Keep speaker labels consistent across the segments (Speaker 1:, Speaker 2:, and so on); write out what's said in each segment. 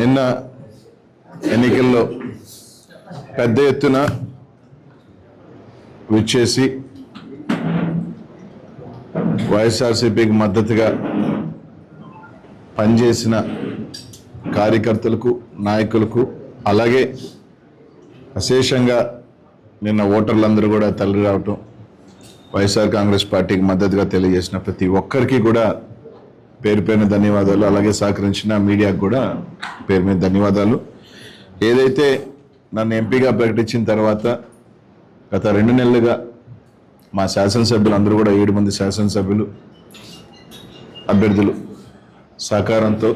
Speaker 1: నిన్న ఎన్నికల్లో పెద్ద ఎత్తున విచ్చేసి వైఎస్ఆర్సీపీకి మద్దతుగా పనిచేసిన కార్యకర్తలకు, నాయకులకు, అలాగే అశేషంగా నిన్న ఓటర్లందరూ కూడా తరలి రావటం, వైఎస్ఆర్ కాంగ్రెస్ పార్టీకి మద్దతుగా తెలియజేసిన ప్రతి ఒక్కరికి కూడా పేరు పేరున ధన్యవాదాలు. అలాగే సహకరించిన మీడియాకు కూడా పేరు మీద ధన్యవాదాలు. ఏదైతే నన్ను ఎంపీగా ప్రకటించిన తర్వాత గత 2 నెలలుగా మా శాసనసభ్యులు అందరూ కూడా 7 మంది శాసనసభ్యులు అభ్యర్థులు సహకారంతో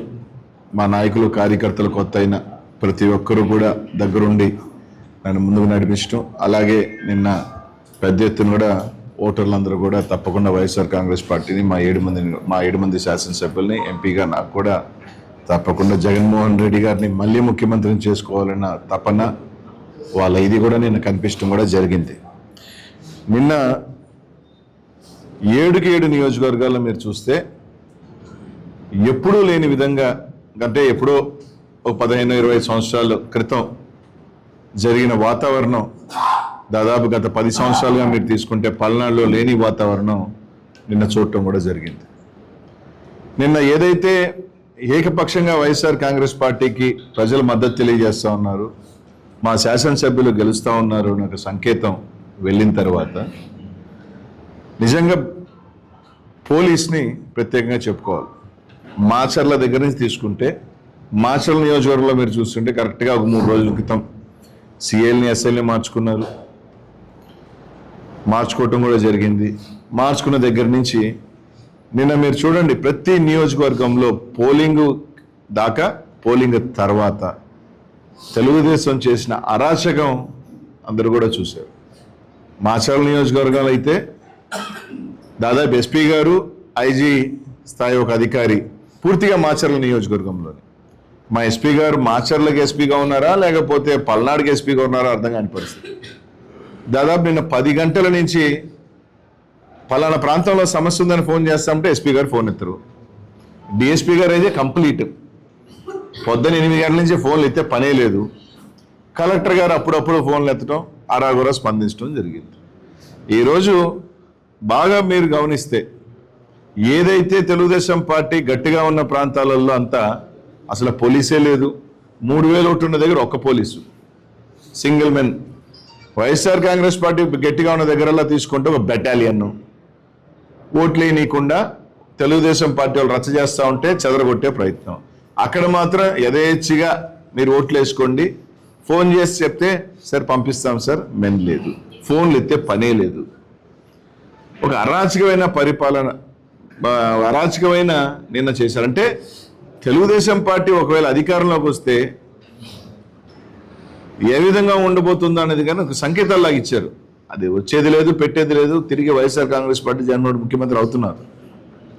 Speaker 1: మా నాయకులు, కార్యకర్తలు, కొత్త అయిన ప్రతి ఒక్కరూ కూడా దగ్గరుండి నన్ను ముందుకు నడిపించడం, అలాగే నిన్న పెద్ద ఎత్తున కూడా ఓటర్లందరూ కూడా తప్పకుండా వైఎస్ఆర్ కాంగ్రెస్ పార్టీని మా 7 మంది శాసనసభ్యుల్ని ఎంపీగా నాకు కూడా తప్పకుండా జగన్మోహన్ రెడ్డి గారిని మళ్ళీ ముఖ్యమంత్రిని చేసుకోవాలన్న తపన వాళ్ళ ఇది కూడా నిన్న కనిపించడం కూడా జరిగింది. నిన్న 7 నియోజకవర్గాల్లో మీరు చూస్తే ఎప్పుడూ లేని విధంగా, అంటే ఎప్పుడో 15-20 సంవత్సరాల క్రితం జరిగిన వాతావరణం దాదాపు గత 10 సంవత్సరాలుగా మీరు తీసుకుంటే పల్నాడులో లేని వాతావరణం నిన్న చూడటం కూడా జరిగింది. నిన్న ఏదైతే ఏకపక్షంగా వైఎస్ఆర్ కాంగ్రెస్ పార్టీకి ప్రజలు మద్దతు తెలియజేస్తూ ఉన్నారు, మా శాసనసభ్యులు గెలుస్తూ ఉన్నారు నాకు సంకేతం వెళ్ళిన తర్వాత నిజంగా పోలీస్ని ప్రత్యేకంగా చెప్పుకోవాలి. మాచర్ల దగ్గర నుంచి తీసుకుంటే మాచర్ల నియోజకవర్గంలో మీరు చూస్తుంటే కరెక్ట్గా ఒక 3 రోజుల క్రితం సిఎల్ని ఎస్ఎల్ని మార్చుకోవటం కూడా జరిగింది. మార్చుకున్న దగ్గర నుంచి నిన్న మీరు చూడండి ప్రతి నియోజకవర్గంలో పోలింగ్ దాకా, పోలింగ్ తర్వాత తెలుగుదేశం చేసిన అరాచకం అందరూ కూడా చూశారు. మాచర్ల నియోజకవర్గాలు అయితే దాదాపు ఎస్పీ గారు, ఐజీ స్థాయి ఒక అధికారి పూర్తిగా మాచర్ల నియోజకవర్గంలోని. మా ఎస్పీ గారు మాచర్లకు ఎస్పీగా ఉన్నారా లేకపోతే పల్నాడుకి ఎస్పీగా ఉన్నారా అర్థం కాని పరిస్థితి. దాదాపు నిన్న 10 గంటల నుంచి పలానా ప్రాంతంలో సమస్య ఉందని ఫోన్ చేస్తామంటే ఎస్పీ గారు ఫోన్ ఎత్తరు. డిఎస్పీ గారు అయితే కంప్లీట్ పొద్దున్న 8 గంటల నుంచి ఫోన్లు ఎత్తే పనే లేదు. కలెక్టర్ గారు అప్పుడప్పుడు ఫోన్లు ఎత్తడం, అరాగురా స్పందించడం జరిగింది. ఈరోజు బాగా మీరు గమనిస్తే ఏదైతే తెలుగుదేశం పార్టీ గట్టిగా ఉన్న ప్రాంతాలలో అంతా అసలు పోలీసే లేదు. 3000 ఓట్లు ఉన్న దగ్గర ఒక్క police, single men. YSR Congress party గట్టిగా ఉన్న దగ్గరలా తీసుకుంటే ఒక బెటాలియన్. ఓట్లు వేయనీయకుండా తెలుగుదేశం పార్టీ వాళ్ళు రచ్చ చేస్తూ ఉంటే చెదరగొట్టే ప్రయత్నం. అక్కడ మాత్రం యథేచ్ఛగా మీరు ఓట్లు వేసుకోండి, ఫోన్ చేసి చెప్తే సార్ పంపిస్తాం సార్, మెన్ లేదు, ఫోన్లు ఎత్తే పనే లేదు. ఒక అరాచకమైన పరిపాలన, అరాచకమైన నిన్న చేశారంటే తెలుగుదేశం పార్టీ ఒకవేళ అధికారంలోకి వస్తే ఏ విధంగా ఉండబోతుందో అనేది కానీ ఒక సంకేతాల్లాగా ఇచ్చారు. అది వచ్చేది లేదు, పెట్టేది లేదు. తిరిగి వైఎస్ఆర్ కాంగ్రెస్ పార్టీ జగన్మోహన్ ముఖ్యమంత్రి అవుతున్నారు.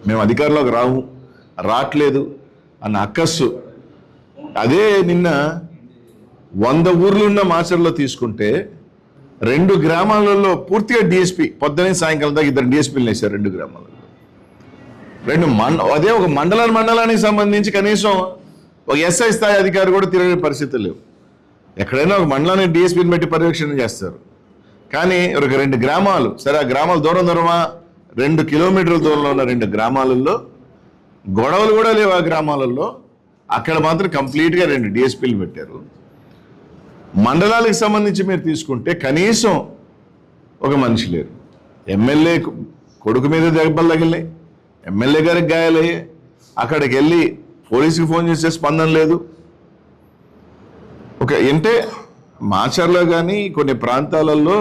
Speaker 1: మేము అధికారంలోకి రావట్లేదు అన్న అక్కస్సు. అదే నిన్న 100 ఊర్లున్న మాచర్లో తీసుకుంటే 2 గ్రామాలలో పూర్తిగా డిఎస్పీ పొద్దునే సాయంకాలం దాకా 2 డిఎస్పీలు వేశారు 2 గ్రామాలలో. అదే ఒక మండలానికి సంబంధించి కనీసం ఒక ఎస్ఐ స్థాయి అధికారి కూడా తిరిగే పరిస్థితులు లేవు. ఎక్కడైనా ఒక మండలానికి డిఎస్పీని పెట్టి పర్యవేక్షణ చేస్తారు. కానీ ఒక 2 గ్రామాలు, సరే ఆ గ్రామాలు దూరమా 2 కిలోమీటర్ల దూరంలో ఉన్న 2 గ్రామాలలో గొడవలు కూడా లేవు. ఆ గ్రామాలలో అక్కడ మాత్రం కంప్లీట్గా 2 డిఎస్పీలు పెట్టారు. మండలాలకు సంబంధించి మీరు తీసుకుంటే కనీసం ఒక మనిషి లేరు. ఎమ్మెల్యే కొడుకు మీద దెబ్బలు తగిలినాయి, ఎమ్మెల్యే గారికి గాయాలయ్యాయి. అక్కడికి వెళ్ళి పోలీసుకి ఫోన్ చేసే స్పందన లేదు. అంటే మాచర్లో కానీ కొన్ని ప్రాంతాలలో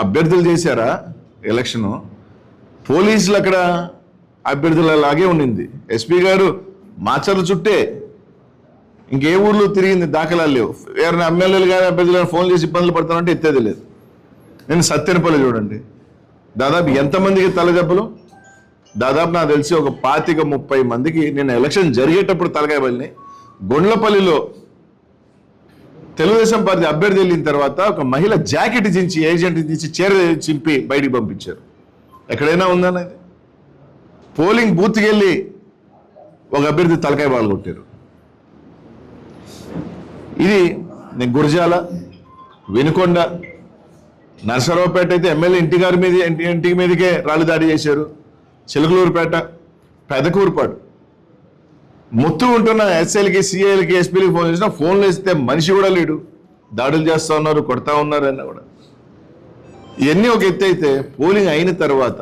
Speaker 1: అభ్యర్థులు చేశారా ఎలక్షను, పోలీసులు అక్కడ అభ్యర్థులలాగే ఉండింది. ఎస్పీ గారు మాచర్ల చుట్టే ఇంకే ఊర్లో తిరిగింది, దాఖలాలు లేవు. ఎవరైనా ఎమ్మెల్యేలు కానీ అభ్యర్థులు కానీ ఫోన్ చేసి ఇబ్బందులు పడతానంటే ఎత్తేది లేదు. నేను సత్యనపల్లి చూడండి, దాదాపు ఎంతమందికి తలదెబ్బలు, దాదాపు నాకు తెలిసి ఒక 25-30 మందికి నిన్న ఎలక్షన్ జరిగేటప్పుడు తలకాయ బలిని. గొండ్లపల్లిలో తెలుగుదేశం పార్టీ అభ్యర్థి వెళ్ళిన తర్వాత ఒక మహిళ జాకెట్ చించి, ఏజెంట్ చించి, చీర చింపి బయటికి పంపించారు. ఎక్కడైనా ఉందన్నది. పోలింగ్ బూత్కి వెళ్ళి ఒక అభ్యర్థి తలకాయ బాలు కొట్టారు. ఇది నేను గురజాల, వినుకొండ, నరసరావుపేట అయితే ఎమ్మెల్యే ఇంటి మీదకే రాళ్ళు దాడి చేశారు. చిలకలూరుపేట, పెదకూరుపాడు, మొత్తం ఉంటున్న ఎస్ఐలకి, సిఐలకి, ఎస్పీలకి ఫోన్ చేసినా ఫోన్లు వేస్తే మనిషి కూడా లేడు. దాడులు చేస్తూ ఉన్నారు, కొడతా ఉన్నారు అన్న కూడా. ఇవన్నీ ఒక ఎత్తు అయితే పోలింగ్ అయిన తర్వాత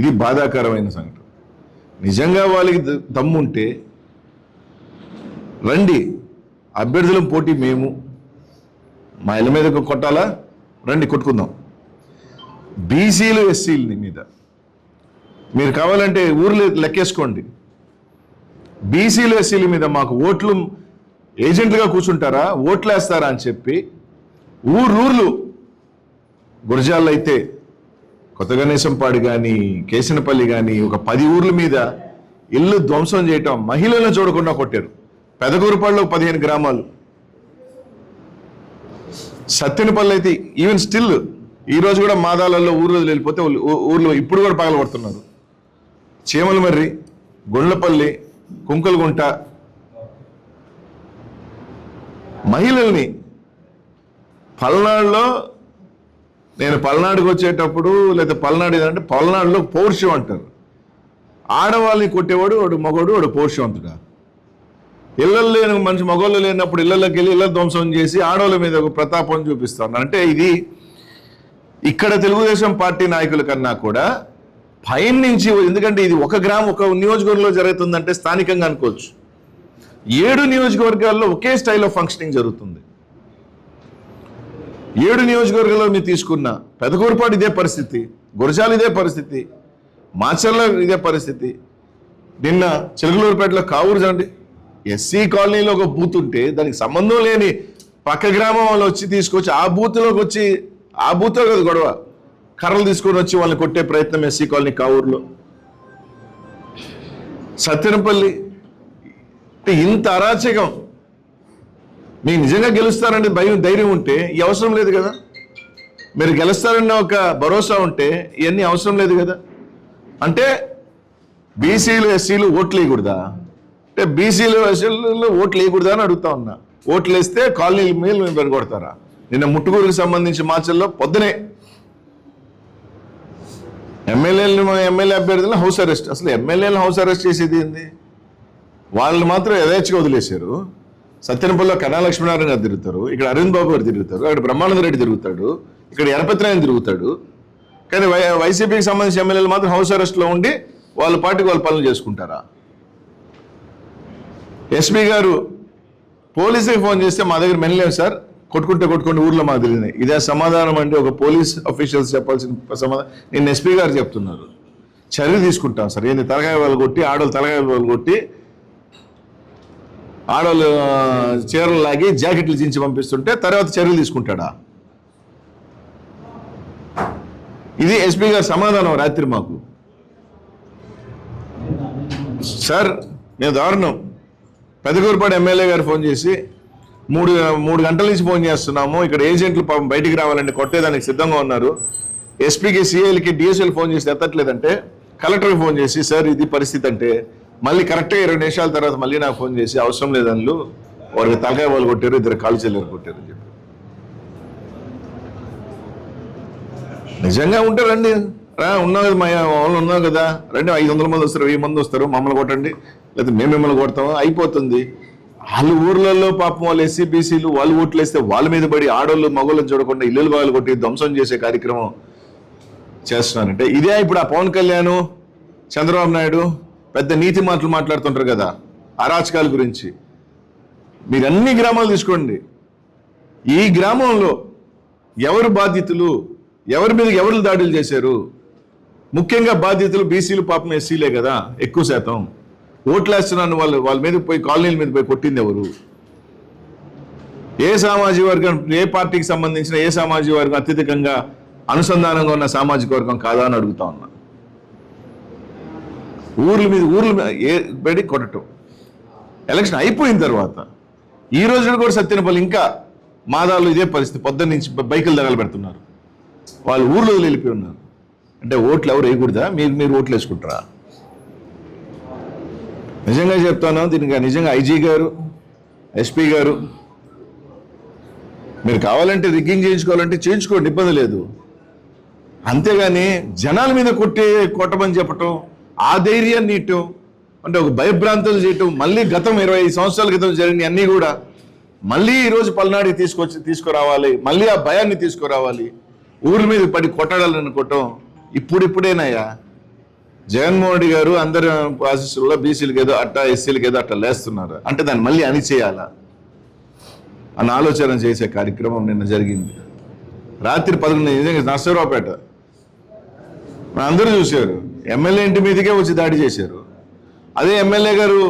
Speaker 1: ఇది బాధాకరమైన సంఘటన. నిజంగా వాళ్ళకి దమ్ముంటే రండి, అభ్యర్థులం పోటీ మేము, మా ఇళ్ళ మీద కొట్టాలా, రండి కొట్టుకుందాం. బీసీలు ఎస్సీల మీద మీరు కావాలంటే ఊర్లు లెక్కేసుకోండి. బీసీలు ఎస్సీల మీద మాకు ఓట్లు ఏజెంట్లుగా కూర్చుంటారా, ఓట్లు వేస్తారా అని చెప్పి ఊర్లు గురజాల్లో అయితే కొత్తగణేశంపాడు కానీ, కేసనపల్లి కానీ ఒక 10 ఊర్ల మీద ఇల్లు ధ్వంసం చేయటం, మహిళలను చూడకుండా కొట్టారు. పెదకూరుపాడులో 15 గ్రామాలు, సత్తెనపల్లి అయితే ఈవెన్ స్టిల్ ఈ రోజు కూడా మాదాలలో ఊరు వెళ్ళిపోతే ఊర్లో ఇప్పుడు కూడా పగల కొడుతున్నారు. చీమలమర్రి, గుండ్లపల్లి, కుంకలగుంట మహిళల్ని. పల్నాడులో నేను పల్నాడుకి వచ్చేటప్పుడు లేదా పల్నాడు ఏదంటే పల్నాడులో పౌరుషం అంటారు. ఆడవాళ్ళని కొట్టేవాడు వాడు మగవాడు, వాడు పౌరుషవంతుడా. ఇళ్ళల్లో లేని మనిషి మగవాళ్ళు లేనప్పుడు ఇళ్ళలోకి వెళ్ళి ఇళ్ళ ధ్వంసం చేసి ఆడవాళ్ళ మీద ఒక ప్రతాపం చూపిస్తాను అంటే ఇది ఇక్కడ తెలుగుదేశం పార్టీ నాయకుల కన్నా కూడా పైన నుంచి, ఎందుకంటే ఇది ఒక నియోజకవర్గంలో జరుగుతుందంటే స్థానికంగా అనుకోవచ్చు. 7 నియోజకవర్గాల్లో ఒకే స్టైల్ ఆఫ్ ఫంక్షనింగ్ జరుగుతుంది. 7 నియోజకవర్గాల్లో మీరు తీసుకున్న పెదకూరుపాడు ఇదే పరిస్థితి, గురజాల ఇదే పరిస్థితి, మాచర్ల ఇదే పరిస్థితి. నిన్న చిలకలూరుపేటలో కావూరు చండి ఎస్సీ కాలనీలో ఒక బూత్ ఉంటే దానికి సంబంధం లేని పక్క గ్రామం వాళ్ళు వచ్చి తీసుకొచ్చి ఆ బూత్లోకి వచ్చి, ఆ బూత్లో కదా గొడవ, కర్రలు తీసుకొని వచ్చి వాళ్ళని కొట్టే ప్రయత్నం ఎస్సీ కాలనీ కావూరులో. సత్తెనపల్లి ఇంత అరాచకం. మీకు నిజంగా గెలుస్తారంటే ధైర్యం ఉంటే ఈ అవసరం లేదు కదా. మీరు గెలుస్తారన్న ఒక భరోసా ఉంటే ఇవన్నీ అవసరం లేదు కదా. అంటే బీసీలు ఎస్సీలు ఓట్లు వేయకూడదా అంటే బీసీలు ఎస్సీలు ఓట్లు వేయకూడదా అని అడుగుతా ఉన్నా. ఓట్లు వేస్తే కాలనీల మీద మేము పెరగొడతారా? నిన్న ముట్టుకూరుకు సంబంధించి మార్చల్లో పొద్దునే ఎమ్మెల్యే అభ్యర్థులను హౌస్ అరెస్ట్. అసలు ఎమ్మెల్యేలను హౌస్ అరెస్ట్ చేసేది ఏంది? వాళ్ళు మాత్రం యథేచ్ఛగా వదిలేశారు. సత్యనపల్లిలో కన్నా లక్ష్మీనారాయణ గారు తిరుగుతారు, ఇక్కడ అరవింద్ బాబు గారు తిరుగుతారు, అక్కడ బ్రహ్మానంద రెడ్డి తిరుగుతాడు, ఇక్కడ ఎనపతినాయన తిరుగుతాడు. కానీ వైసీపీకి సంబంధించిన ఎమ్మెల్యేలు మాత్రం హౌస్ అరెస్ట్లో ఉండి వాళ్ళ పార్టీకి వాళ్ళు పనులు చేసుకుంటారా? ఎస్పీ గారు పోలీసుకి ఫోన్ చేస్తే మా దగ్గర మెనలేవు సార్, కొట్టుకుంటే ఊర్లో మాకు తెలియదు. ఇదే సమాధానం అంటే ఒక పోలీస్ అఫీషియల్స్ చెప్పాల్సిన సమాధానం నేను ఎస్పీ గారు చెప్తున్నారు. చర్య తీసుకుంటాం సార్. ఏంది తలకాయ వాళ్ళు కొట్టి, ఆడవాళ్ళు తలకాయ వాళ్ళు కొట్టి, ఆడవాళ్ళు చీరలు లాగి జాకెట్లు చించి పంపిస్తుంటే తర్వాత చర్యలు తీసుకుంటాడా? ఇది ఎస్పీ గారు సమాధానం రాత్రి మాకు. సార్ నేను దారుణం, పెదకూరుపాడు ఎమ్మెల్యే గారు ఫోన్ చేసి 3 గంటల నుంచి ఫోన్ చేస్తున్నాము, ఇక్కడ ఏజెంట్లు పాపం బయటికి రావాలంటే కొట్టేదానికి సిద్ధంగా ఉన్నారు. ఎస్పీకి, సిఐలకి, డిఎస్ఎల్ ఫోన్ చేసి ఎత్తట్లేదంటే కలెక్టర్కి ఫోన్ చేసి సార్ ఇది పరిస్థితి అంటే మళ్ళీ కరెక్ట్గా 20 నిమిషాల తర్వాత మళ్ళీ నాకు ఫోన్ చేసి అవసరం లేదన్ను వారికి తలకాయ వాళ్ళు కొట్టారు, 2 కాలు చెల్లెలు కొట్టారు అని చెప్పి. నిజంగా ఉంటే రండి, ఉన్నావు కదా, మా వాళ్ళు ఉన్నావు కదా, రండి, 500 మంది వస్తారు, 1000 మంది వస్తారు, మమ్మల్ని కొట్టండి, లేకపోతే మేము మిమ్మల్ని కొడతాము, అయిపోతుంది. వాళ్ళు ఊర్లలో పాపం వాళ్ళు ఎస్సీ బీసీలు వాళ్ళు ఓట్లు వేస్తే వాళ్ళ మీద పడి ఆడోళ్ళు మగోళ్ళని చూడకుండా ఇల్లులు బాగా కొట్టి ధ్వంసం చేసే కార్యక్రమం చేస్తున్నారంటే ఇదే. ఇప్పుడు ఆ పవన్ కళ్యాణ్, చంద్రబాబు నాయుడు పెద్ద నీతి మాటలు మాట్లాడుతుంటారు కదా అరాచకాల గురించి. మీరు అన్ని గ్రామాలు తీసుకోండి, ఈ గ్రామంలో ఎవరు బాధితులు, ఎవరి మీద ఎవరు దాడులు చేశారు? ముఖ్యంగా బాధితులు బీసీలు, పాపం ఎస్సీలే కదా ఎక్కువ శాతం. ఓట్లు వేస్తున్నాను వాళ్ళ మీద పోయి కాలనీల మీద పోయి కొట్టింది ఎవరు? ఏ సామాజిక వర్గం, ఏ పార్టీకి సంబంధించిన ఏ సామాజిక వర్గం అత్యధికంగా అనుసంధానంగా ఉన్న సామాజిక వర్గం కాదా అని అడుగుతా ఉన్నా. ఊర్ల మీద బయటికి కొట్టడం. ఎలక్షన్ అయిపోయిన తర్వాత ఈ రోజున కూడా సత్యనపల్లి ఇంకా మాదాలు ఇదే పరిస్థితి. పొద్దున్న నుంచి బైకులు తగలు పెడుతున్నారు, వాళ్ళు ఊర్లో వెళ్ళిపోయి ఉన్నారు. అంటే ఓట్లు ఎవరు వేయకూడదా? మీరు ఓట్లు వేసుకుంటారా? నిజంగా చెప్తాను, దీనికి నిజంగా ఐజీ గారు, ఎస్పీ గారు మీరు కావాలంటే రిగ్గింగ్ చేయించుకోవాలంటే చేయించుకోండి, ఇబ్బంది లేదు. అంతేగాని జనాల మీద కొట్టమని చెప్పటం, ఆ ధైర్యాన్ని ఇవ్వటం, అంటే ఒక భయభ్రాంతులు చేయటం, మళ్ళీ గతం 25 సంవత్సరాల క్రితం జరిగిన అన్నీ కూడా మళ్ళీ ఈరోజు పల్నాడికి తీసుకురావాలి, మళ్ళీ ఆ భయాన్ని తీసుకురావాలి, ఊరి మీద పడి కొట్టాలనుకోవటం ఇప్పుడిప్పుడేనయ్యా. జగన్మోహన్ రెడ్డి గారు అందరి ఆశీస్సుల్లో బీసీలకి ఏదో అట్టా, ఎస్సీలకి ఏదో అట్లా లేస్తున్నారు అంటే దాన్ని మళ్ళీ అణిచేయాలా అని ఆలోచన చేసే కార్యక్రమం నిన్న జరిగింది. రాత్రి 11 నిజంగా నర్సరావుపేట అందరూ చూశారు. ఎమ్మెల్యే ఇంటి మీదకే వచ్చి దాడి చేశారు. అదే ఎమ్మెల్యే గారు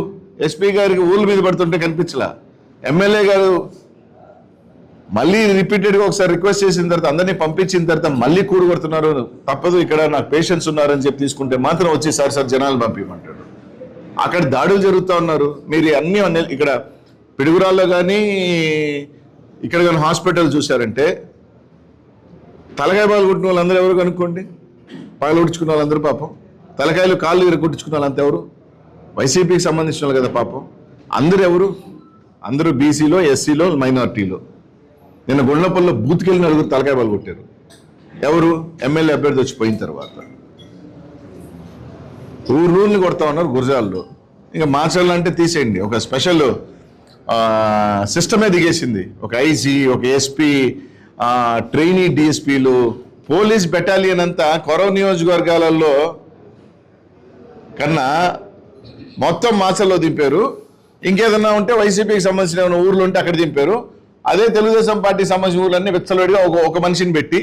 Speaker 1: ఎస్పీ గారికి ఊళ్ళ మీద పడుతుంటే కనిపించలా. ఎమ్మెల్యే గారు మళ్ళీ రిపీటెడ్గా ఒకసారి రిక్వెస్ట్ చేసిన తర్వాత అందరినీ పంపించిన తర్వాత మళ్ళీ కూడగొడుతున్నారు, తప్పదు ఇక్కడ నాకు పేషెంట్స్ ఉన్నారని చెప్పి తీసుకుంటే మాత్రం వచ్చి సార్ జనాలు పంపించమంటాడు. అక్కడ దాడులు జరుగుతూ ఉన్నారు. మీరు అన్నీ ఇక్కడ పిడుగురాల్లో కానీ ఇక్కడ కానీ హాస్పిటల్ చూశారంటే తలకాయ పాలు కొట్టిన వాళ్ళందరూ ఎవరు కనుక్కోండి, పగలు ఉడుచుకున్న వాళ్ళందరూ పాపం, తలకాయలు కాళ్ళు కొట్టించుకున్న వాళ్ళంతా ఎవరు? వైసీపీకి సంబంధించిన వాళ్ళు కదా పాపం. అందరూ ఎవరు? అందరూ బీసీలో, ఎస్సీలో, మైనార్టీలో. నిన్న గుండ్లపల్లిలో బూత్కెళ్ళి నలుగురు తలకాయ పాలు కొట్టారు. ఎవరు? ఎమ్మెల్యే అభ్యర్థి వచ్చిపోయిన తర్వాత. ఊర్లూరిని కొడతా ఉన్నారు గురజాల్లో. ఇంకా మార్చాలంటే తీసేయండి. ఒక స్పెషల్ సిస్టమే దిగేసింది. ఒక ఐజీ, ఒక ఎస్పీ, ట్రైనీ డిఎస్పీలు, పోలీస్ బెటాలియన్ అంతా కొరవ నియోజకవర్గాలలో కన్నా మొత్తం మాచల్లో దింపారు. ఇంకేదన్నా ఉంటే వైసీపీకి సంబంధించిన ఊర్లు ఉంటే అక్కడ దింపారు. అదే తెలుగుదేశం పార్టీకి సంబంధించిన ఊర్లన్నీ విచ్చలవిడిగా ఒక మనిషిని పెట్టి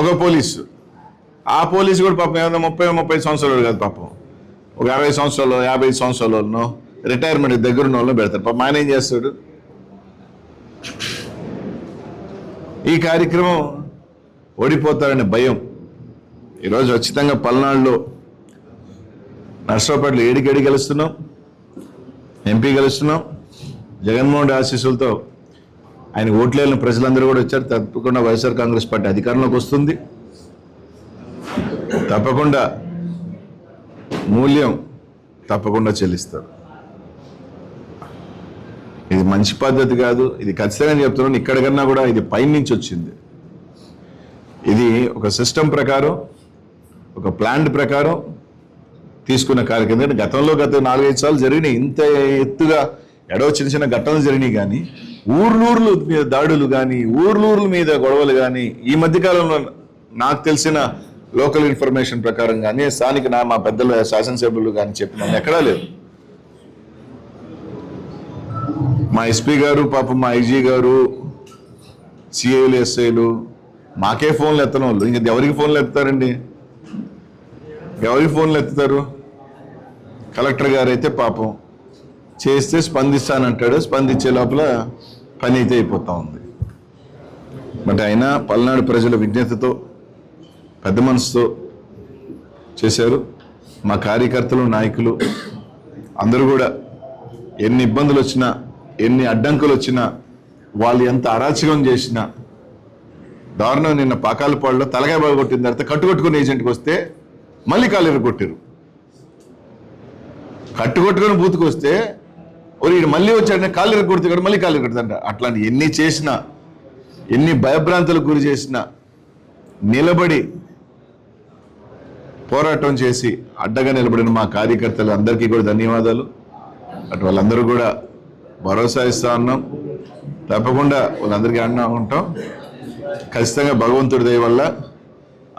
Speaker 1: ఒక పోలీసు, ఆ పోలీసు కూడా పాపం ఏదైనా 30 సంవత్సరాలు కాదు పాపం, ఒక 60 సంవత్సరాలు 50 సంవత్సరాలను రిటైర్మెంట్ దగ్గరున్న వాళ్ళని పెడతారు. పాపం ఆయన ఏం చేస్తాడు? ఈ కార్యక్రమం ఓడిపోతారనే భయం. ఈరోజు ఖచ్చితంగా పల్నాడులో నర్సరావుపేటలో 7 గెలుస్తున్నాం, ఎంపీ గెలుస్తున్నాం. జగన్మోహన్ రెడ్డి ఆశీస్సులతో ఆయన ఓట్లేని ప్రజలందరూ కూడా వచ్చారు. తప్పకుండా వైఎస్ఆర్ కాంగ్రెస్ పార్టీ అధికారంలోకి వస్తుంది. తప్పకుండా మూల్యం తప్పకుండా చెల్లిస్తారు. ఇది మంచి పద్ధతి కాదు. ఇది ఖచ్చితంగా చెప్తున్నాను. ఇక్కడికన్నా కూడా ఇది పైనుంచి వచ్చింది. ఇది ఒక సిస్టమ్ ప్రకారం, ఒక ప్లాన్ ప్రకారం తీసుకున్న కార్యక్రమం. ఎందుకంటే గతంలో గత 4-5 సార్లు జరిగినాయి. ఇంత ఎత్తుగా ఎడవ చిన్న ఘటనలు జరిగినాయి. కానీ ఊర్లూర్ల మీద దాడులు కానీ, ఊర్లూర్ల మీద గొడవలు కానీ ఈ మధ్యకాలంలో నాకు తెలిసిన లోకల్ ఇన్ఫర్మేషన్ ప్రకారం కానీ స్థానిక మా పెద్దలు శాసనసభ్యులు కానీ చెప్పిన ఎక్కడా లేదు. మా ఎస్పీ గారు పాపం, మా ఐజీ గారు, సిఐలు, ఎస్ఐలు మాకే ఫోన్లు ఎత్తన వాళ్ళు. ఇంకా ఎవరికి ఫోన్లు ఎత్తుతారండి? ఎవరికి ఫోన్లు ఎత్తుతారు? కలెక్టర్ గారు అయితే పాపం చేస్తే స్పందిస్తానంటాడు. స్పందించే లోపల పని అయితే అయిపోతూ ఉంది. బట్ అయినా పల్నాడు ప్రజల విజ్ఞతతో, పెద్ద మనసుతో చేశారు. మా కార్యకర్తలు, నాయకులు అందరూ కూడా ఎన్ని ఇబ్బందులు వచ్చినా, ఎన్ని అడ్డంకులు వచ్చినా, వాళ్ళు ఎంత అరాచకం చేసినా, దారుణం. నిన్న పాకాలపాడులో తలకాయ బాగా కొట్టిన తర్వాత కట్టుకొట్టుకుని ఏజెంట్కి వస్తే మళ్ళీ కాలేరు కొట్టారు. కట్టుకొట్టుకుని బూతుకు వస్తే వీడు మళ్ళీ వచ్చాడనే కాలేరు కొడుతున్నాడు, మళ్ళీ కాలేరు కొడుతుంట. అట్లాంటి ఎన్ని చేసినా, ఎన్ని భయభ్రాంతులకు గురి చేసినా నిలబడి పోరాటం చేసి అడ్డగా నిలబడిన మా కార్యకర్తలు అందరికీ కూడా ధన్యవాదాలు. అటు వాళ్ళందరూ కూడా భరోసా ఇస్తా ఉన్నాం. తప్పకుండా వాళ్ళందరికీ అండా ఉంటాం. ఖచ్చితంగా భగవంతుడి దయ వల్ల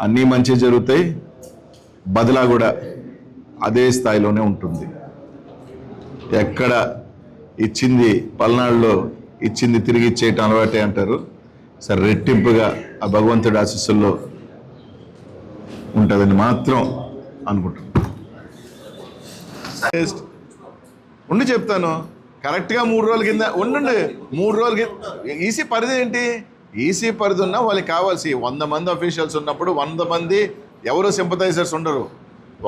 Speaker 1: అన్నీ మంచి జరుగుతాయి. బదిలా కూడా అదే స్థాయిలోనే ఉంటుంది. ఎక్కడ ఇచ్చింది పల్నాడులో ఇచ్చింది తిరిగి ఇచ్చేయటం అలవాటే అంటారు. సరే, రెట్టింపుగా ఆ భగవంతుడి ఆశీస్సుల్లో ఉంటుందని మాత్రం అనుకుంటున్నాను. ఉండి చెప్తాను. కరెక్ట్గా 3 రోజుల కింద ఉండండి. 3 రోజుల కింద ఈసీ పరిధి ఏంటి? ఈసీ పరిధి ఉన్నా వాళ్ళకి కావాల్సి 100 మంది అఫీషియల్స్ ఉన్నప్పుడు 100 మంది ఎవరు సింపథైజర్స్ ఉండరు.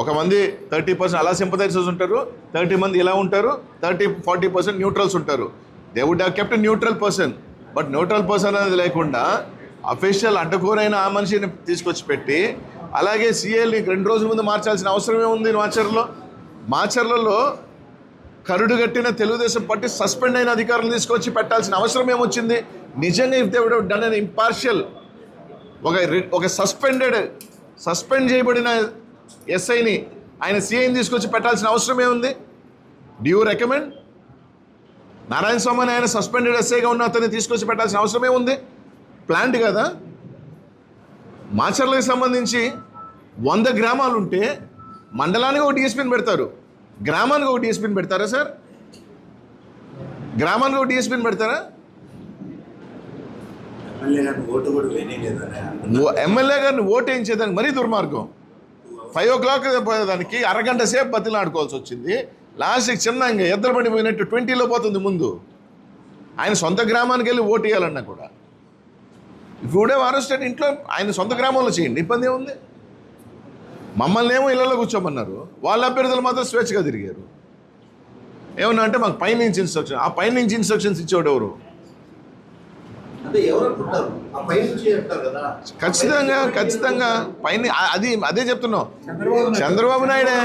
Speaker 1: 1 మంది 30% అలా సింపథైజర్స్ ఉంటారు, 30 మంది ఇలా ఉంటారు, 30-40% న్యూట్రల్స్ ఉంటారు. They would have kept neutral person. But neutral person అనేది లేకుండా అఫీషియల్ అడ్డకూరైన ఆ మనిషిని తీసుకొచ్చి పెట్టి, అలాగే సీఏల్ని 2 రోజుల ముందు మార్చాల్సిన అవసరమే ఉంది. మాచర్లలో కరుడు కట్టిన తెలుగుదేశం పార్టీ సస్పెండ్ అయిన అధికారులు తీసుకొచ్చి పెట్టాల్సిన అవసరం ఏమొచ్చింది? నిజంగా if they would have done an impartial, ఒక సస్పెండ్ చేయబడిన ఎస్ఐని ఆయన సిఐని తీసుకొచ్చి పెట్టాల్సిన అవసరం ఏముంది? Do you recommend? Narayana Swamy ఆయన సస్పెండెడ్ ఎస్ఐగా ఉన్న అతన్ని తీసుకొచ్చి పెట్టాల్సిన అవసరం ఏముంది? ప్లాంట్ కదా. మాచర్లకు సంబంధించి 100 గ్రామాలు ఉంటే మండలానికి ఒక డిఎస్పీని పెడతారు, గ్రామానికి ఒక డిఎస్పీని పెడతారా సార్? గ్రామానికి ఒక డిఎస్పీని పెడతారా? ఎమ్మెల్యే గారిని ఓటు వేయించేదానికి మరీ దుర్మార్గం. 5 o'clock పోయేదానికి అరగంట సేపు బతిలాడుకోవాల్సి వచ్చింది. లాస్ట్కి చిన్న ఇంకా ఎద్దరు పడిపోయినట్టు 20లో పోతుంది ముందు. ఆయన సొంత గ్రామానికి వెళ్ళి ఓటు వేయాలన్నా కూడా ఇప్పుడే అరెస్టెడ్ ఇంట్లో ఆయన సొంత గ్రామంలో చేయండి, ఇబ్బంది ఏముంది? మమ్మల్ని ఏమో ఇళ్లలో కూర్చోమన్నారు, వాళ్ళ అభ్యర్థులు మాత్రం స్వేచ్ఛగా తిరిగారు. ఏమన్నా అంటే మాకు పైనుంచి ఇన్స్ట్రక్షన్, ఆ పైనుంచి ఇన్స్ట్రక్షన్స్ ఇచ్చేవాడు ఎవరు? ఖచ్చితంగా పైన అదే చెప్తున్నాం. చంద్రబాబు నాయుడే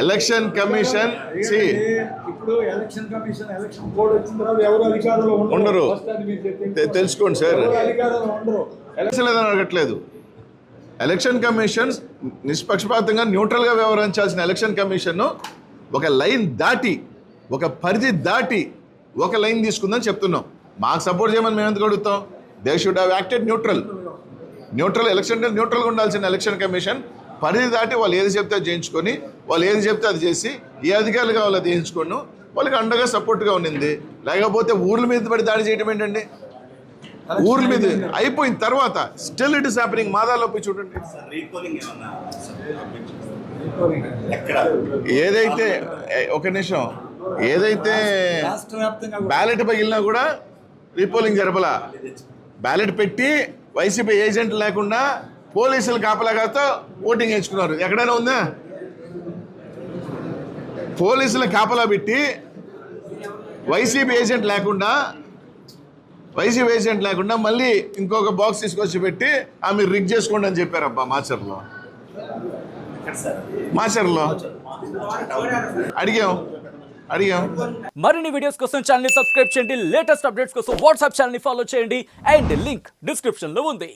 Speaker 1: ఎలక్షన్ కమిషన్ ఉండరు, తెలుసుకోండి సార్. అడగట్లేదు. ఎలక్షన్ కమిషన్ నిష్పక్షపాతంగా న్యూట్రల్గా వ్యవహరించాల్సిన ఎలక్షన్ కమిషన్ ఒక లైన్ దాటి, ఒక పరిధి దాటి ఒక లైన్ తీసుకుందని చెప్తున్నాం. మాకు సపోర్ట్ చేయమని మేము ఎందుకు అడుగుతాం? They should have acted neutral election న్యూట్రల్గా ఉండాల్సిన ఎలక్షన్ కమిషన్ పరిధి దాటి వాళ్ళు ఏది చెప్తే అది చేయించుకొని, వాళ్ళు ఏది చెప్తే అది చేసి, ఏ అధికారులు కావాలో అది చేయించుకోను వాళ్ళకి అండగా సపోర్ట్గా ఉండింది. లేకపోతే ఊర్ల మీద పడి దాడి చేయడం ఏంటండి? ఊర్ల మీద అయిపోయిన తర్వాత స్టిల్ ఇట్ ఇస్ హ్యాపెనింగ్. మాదాలో పోయి చూడండి. ఏదైతే ఒక నిమిషం, ఏదైతే బ్యాలెట్ పగిలినా కూడా రీపోలింగ్ జరపలా. బ్యాలెట్ పెట్టి వైసీపీ ఏజెంట్ లేకుండా పోలీసులు కాపలాగాతో ఓటింగ్ వేయించుకున్నారు. ఎక్కడైనా ఉందా? పోలీసులు కాపలా పెట్టి వైసీపీ ఏజెంట్ లేకుండా మళ్ళీ ఇంకొక బాక్స్ తీసుకొచ్చి పెట్టి మీరు రిగ్ చేసుకోండి అని చెప్పారబ్బా మాచర్లో అడిగాం.
Speaker 2: మరిన్ని వీడియోస్ కోసం ఛానల్ ని సబ్స్క్రైబ్ చేయండి. లేటెస్ట్ అప్డేట్స్ కోసం వాట్సాప్ ఛానల్ ని ఫాలో చేయండి. అండ్ లింక్ డిస్క్రిప్షన్ లో ఉంది.